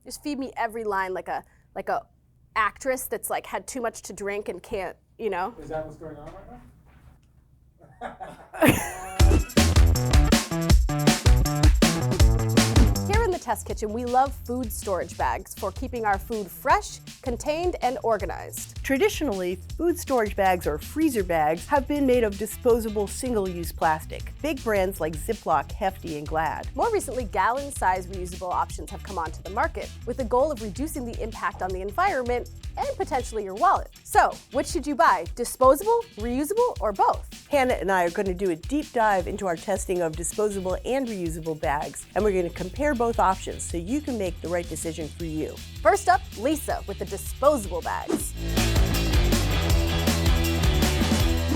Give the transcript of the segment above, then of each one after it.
Just feed me every line like a actress that's like had too much to drink and can't, you know. Is that what's going on right now? Here in the test kitchen, we love food storage bags for keeping our food fresh, contained, and organized. Traditionally, food storage bags or freezer bags have been made of disposable single-use plastic. Big brands like Ziploc, Hefty, and Glad. More recently, gallon-size reusable options have come onto the market with the goal of reducing the impact on the environment and potentially your wallet. So, which should you buy? Disposable, reusable, or both? Hannah and I are going to do a deep dive into our testing of disposable and reusable bags, and we're going to compare both options so you can make the right decision for you. First up, Lisa with the disposable bags.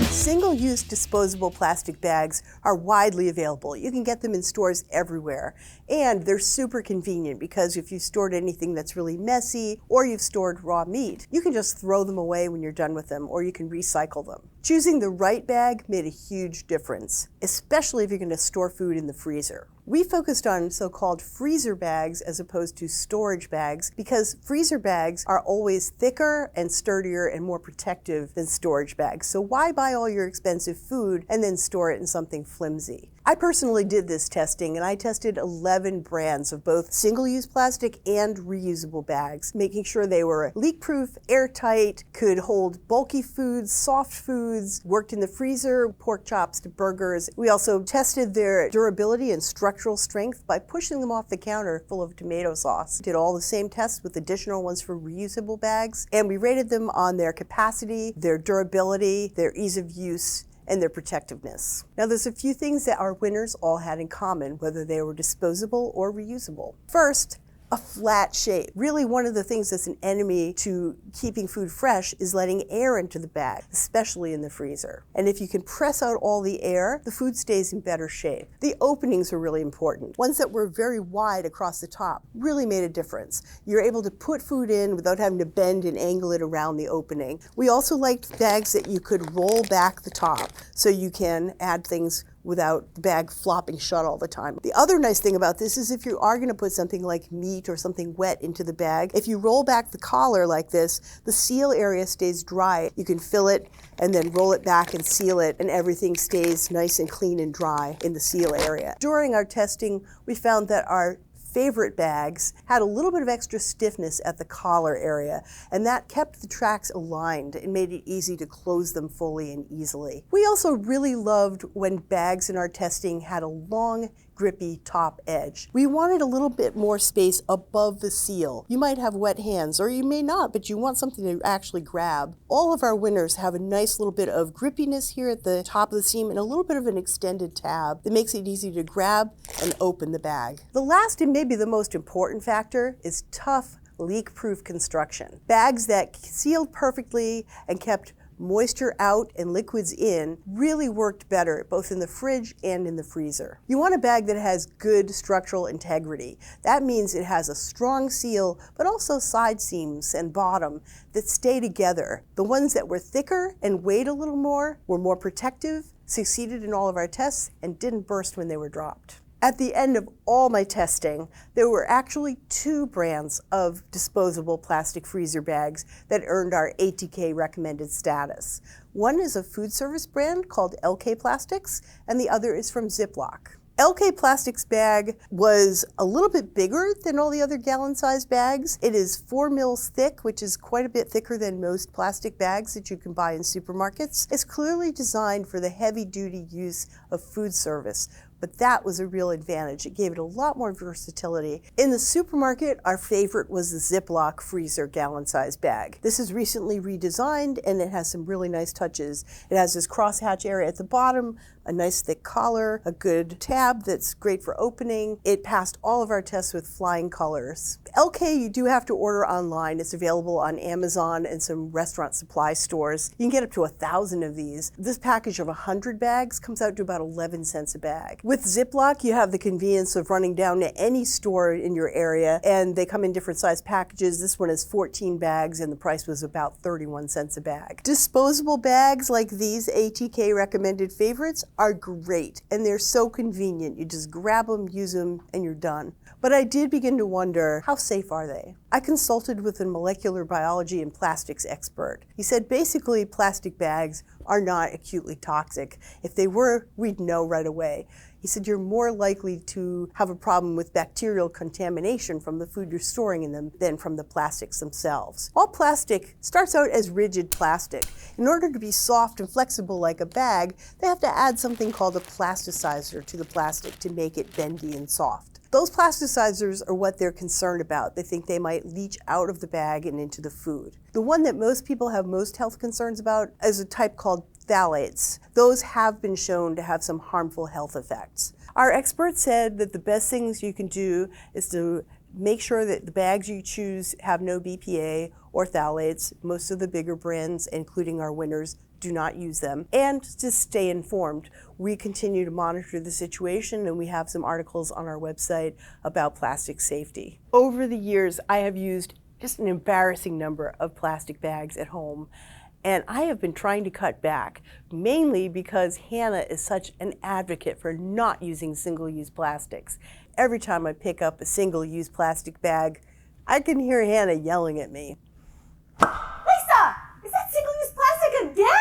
Single-use disposable plastic bags are widely available. You can get them in stores everywhere. And they're super convenient because if you've stored anything that's really messy or you've stored raw meat, you can just throw them away when you're done with them, or you can recycle them. Choosing the right bag made a huge difference, especially if you're going to store food in the freezer. We focused on so-called freezer bags as opposed to storage bags because freezer bags are always thicker and sturdier and more protective than storage bags. So why buy all your expensive food and then store it in something flimsy? I personally did this testing, and I tested 11 brands of both single-use plastic and reusable bags, making sure they were leak-proof, airtight, could hold bulky foods, soft foods, worked in the freezer, pork chops to burgers. We also tested their durability and structural strength by pushing them off the counter full of tomato sauce. Did all the same tests with additional ones for reusable bags, and we rated them on their capacity, their durability, their ease of use, and their protectiveness. Now there's a few things that our winners all had in common, whether they were disposable or reusable. First, a flat shape. Really, one of the things that's an enemy to keeping food fresh is letting air into the bag, especially in the freezer. And if you can press out all the air, the food stays in better shape. The openings are really important. Ones that were very wide across the top really made a difference. You're able to put food in without having to bend and angle it around the opening. We also liked bags that you could roll back the top so you can add things without the bag flopping shut all the time. The other nice thing about this is if you are going to put something like meat or something wet into the bag, if you roll back the collar like this, the seal area stays dry. You can fill it and then roll it back and seal it, and everything stays nice and clean and dry in the seal area. During our testing, we found that our favorite bags had a little bit of extra stiffness at the collar area, and that kept the tracks aligned and made it easy to close them fully and easily. We also really loved when bags in our testing had a long, grippy top edge. We wanted a little bit more space above the seal. You might have wet hands, or you may not, but you want something to actually grab. All of our winners have a nice little bit of grippiness here at the top of the seam and a little bit of an extended tab that makes it easy to grab and open the bag. The last and maybe the most important factor is tough, leak-proof construction. Bags that sealed perfectly and kept moisture out and liquids in really worked better both in the fridge and in the freezer. You want a bag that has good structural integrity. That means it has a strong seal, but also side seams and bottom that stay together. The ones that were thicker and weighed a little more were more protective, succeeded in all of our tests, and didn't burst when they were dropped. At the end of all my testing, there were actually 2 brands of disposable plastic freezer bags that earned our ATK recommended status. One is a food service brand called LK Plastics, and the other is from Ziploc. LK Plastics bag was a little bit bigger than all the other gallon-sized bags. It is 4 mils thick, which is quite a bit thicker than most plastic bags that you can buy in supermarkets. It's clearly designed for the heavy-duty use of food service, but that was a real advantage. It gave it a lot more versatility. In the supermarket, our favorite was the Ziploc freezer gallon-sized bag. This is recently redesigned, and it has some really nice touches. It has this crosshatch area at the bottom, a nice thick collar, a good tab that's great for opening. It passed all of our tests with flying colors. LK, you do have to order online. It's available on Amazon and some restaurant supply stores. You can get up to 1,000 of these. This package of 100 bags comes out to about 11 cents a bag. With Ziploc, you have the convenience of running down to any store in your area, and they come in different size packages. This one is 14 bags, and the price was about 31 cents a bag. Disposable bags like these ATK recommended favorites are great, and they're so convenient. You just grab them, use them, and you're done. But I did begin to wonder, how safe are they? I consulted with a molecular biology and plastics expert. He said basically plastic bags are not acutely toxic. If they were, we'd know right away. He said you're more likely to have a problem with bacterial contamination from the food you're storing in them than from the plastics themselves. All plastic starts out as rigid plastic. In order to be soft and flexible like a bag, they have to add something called a plasticizer to the plastic to make it bendy and soft. Those plasticizers are what they're concerned about. They think they might leach out of the bag and into the food. The one that most people have most health concerns about is a type called phthalates. Those have been shown to have some harmful health effects. Our expert said that the best things you can do is to make sure that the bags you choose have no BPA or phthalates. Most of the bigger brands, including our winners, do not use them, and just stay informed. We continue to monitor the situation, and we have some articles on our website about plastic safety. Over the years, I have used just an embarrassing number of plastic bags at home, and I have been trying to cut back, mainly because Hannah is such an advocate for not using single-use plastics. Every time I pick up a single-use plastic bag, I can hear Hannah yelling at me. Lisa, is that single-use plastic again?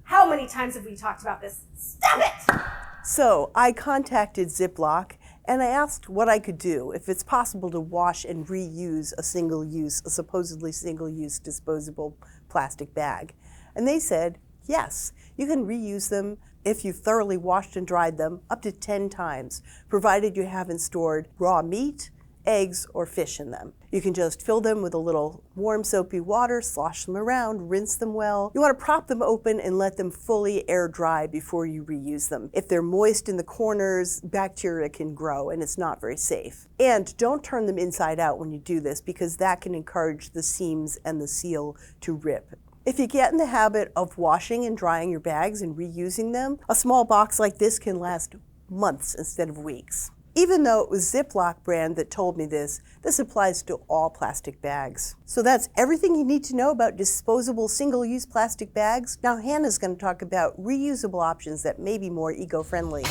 How many times have we talked about this? Stop it! So I contacted Ziploc and I asked what I could do if it's possible to wash and reuse a supposedly single-use disposable plastic bag. And they said, yes, you can reuse them if you've thoroughly washed and dried them up to 10 times, provided you haven't stored raw meat, eggs, or fish in them. You can just fill them with a little warm soapy water, slosh them around, rinse them well. You want to prop them open and let them fully air dry before you reuse them. If they're moist in the corners, bacteria can grow and it's not very safe. And don't turn them inside out when you do this, because that can encourage the seams and the seal to rip. If you get in the habit of washing and drying your bags and reusing them, a small box like this can last months instead of weeks. Even though it was Ziploc brand that told me this applies to all plastic bags. So that's everything you need to know about disposable single-use plastic bags. Now Hannah's going to talk about reusable options that may be more eco-friendly.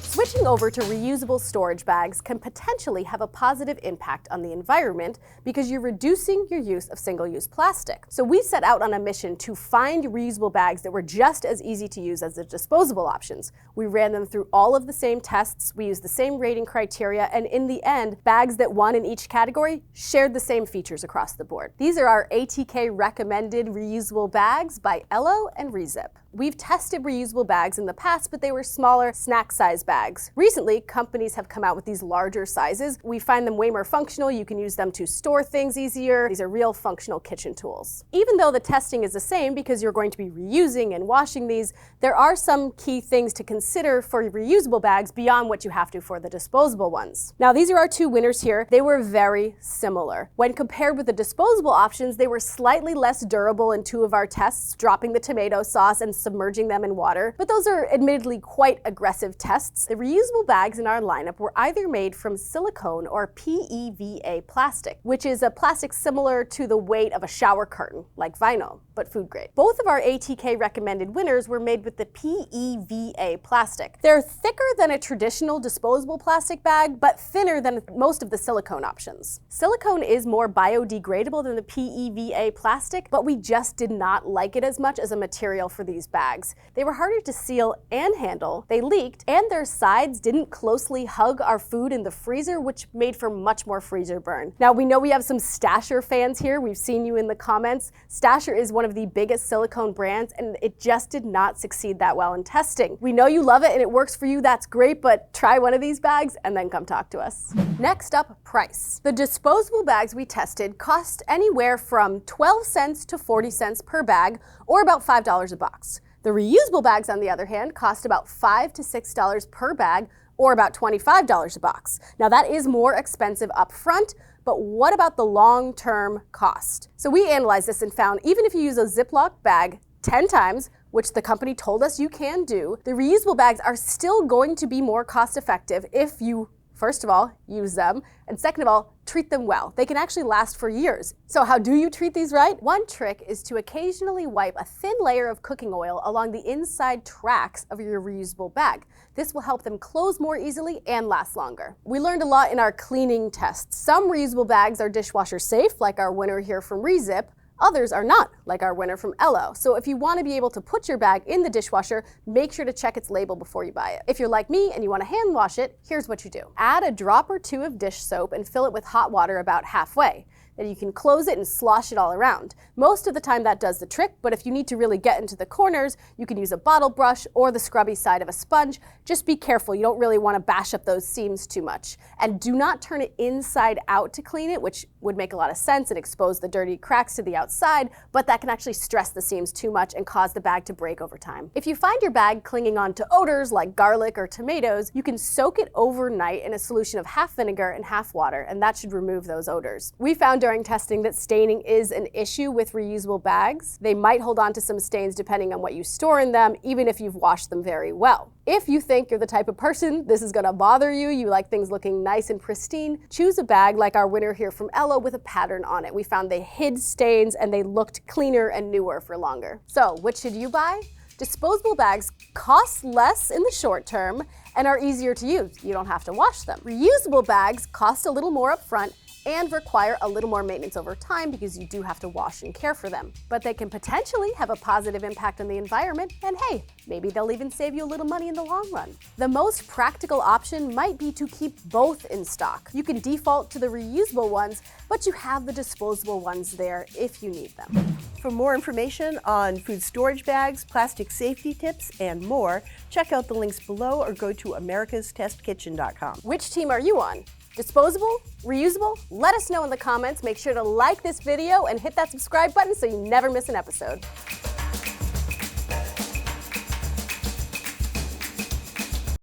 Switching over to reusable storage bags can potentially have a positive impact on the environment because you're reducing your use of single-use plastic. So we set out on a mission to find reusable bags that were just as easy to use as the disposable options. We ran them through all of the same tests, we used the same rating criteria, and in the end, bags that won in each category shared the same features across the board. These are our ATK recommended reusable bags by Ello and Rezip. We've tested reusable bags in the past, but they were smaller, snack-size bags. Recently, companies have come out with these larger sizes. We find them way more functional. You can use them to store things easier. These are real functional kitchen tools. Even though the testing is the same because you're going to be reusing and washing these, there are some key things to consider for reusable bags beyond what you have to for the disposable ones. Now, these are our two winners here. They were very similar. When compared with the disposable options, they were slightly less durable in two of our tests, dropping the tomato sauce and submerging them in water, but those are admittedly quite aggressive tests. The reusable bags in our lineup were either made from silicone or PEVA plastic, which is a plastic similar to the weight of a shower curtain, like vinyl, but food grade. Both of our ATK recommended winners were made with the PEVA plastic. They're thicker than a traditional disposable plastic bag, but thinner than most of the silicone options. Silicone is more biodegradable than the PEVA plastic, but we just did not like it as much as a material for these bags. They were harder to seal and handle, they leaked, and their sides didn't closely hug our food in the freezer, which made for much more freezer burn. Now, we know we have some Stasher fans here. We've seen you in the comments. Stasher is one of the biggest silicone brands, and it just did not succeed that well in testing. We know you love it and it works for you, that's great, but try one of these bags and then come talk to us. Next up, price. The disposable bags we tested cost anywhere from 12 cents to 40 cents per bag, or about $5 a box. The reusable bags, on the other hand, cost about $5 to $6 per bag, or about $25 a box. Now that is more expensive up front, but what about the long-term cost? So we analyzed this and found even if you use a Ziploc bag 10 times, which the company told us you can do, the reusable bags are still going to be more cost-effective if you First of all, use them, and second of all, treat them well. They can actually last for years. So how do you treat these right? One trick is to occasionally wipe a thin layer of cooking oil along the inside tracks of your reusable bag. This will help them close more easily and last longer. We learned a lot in our cleaning tests. Some reusable bags are dishwasher safe, like our winner here from Rezip. Others are not, like our winner from Ello. So if you want to be able to put your bag in the dishwasher, make sure to check its label before you buy it. If you're like me and you want to hand wash it, here's what you do. Add a drop or two of dish soap and fill it with hot water about halfway. Then you can close it and slosh it all around. Most of the time that does the trick, but if you need to really get into the corners, you can use a bottle brush or the scrubby side of a sponge. Just be careful, you don't really want to bash up those seams too much. And do not turn it inside out to clean it, which would make a lot of sense and expose the dirty cracks to the outside, but that can actually stress the seams too much and cause the bag to break over time. If you find your bag clinging on to odors like garlic or tomatoes, you can soak it overnight in a solution of half vinegar and half water, and that should remove those odors. We found during testing that staining is an issue with reusable bags. They might hold on to some stains depending on what you store in them, even if you've washed them very well. If you think you're the type of person this is gonna bother you, you like things looking nice and pristine, choose a bag like our winner here from Ello with a pattern on it. We found they hid stains and they looked cleaner and newer for longer. So, which should you buy? Disposable bags cost less in the short term and are easier to use. You don't have to wash them. Reusable bags cost a little more upfront and require a little more maintenance over time because you do have to wash and care for them. But they can potentially have a positive impact on the environment, and hey, maybe they'll even save you a little money in the long run. The most practical option might be to keep both in stock. You can default to the reusable ones, but you have the disposable ones there if you need them. For more information on food storage bags, plastic safety tips, and more, check out the links below or go to americastestkitchen.com. Which team are you on? Disposable? Reusable? Let us know in the comments. Make sure to like this video and hit that subscribe button so you never miss an episode.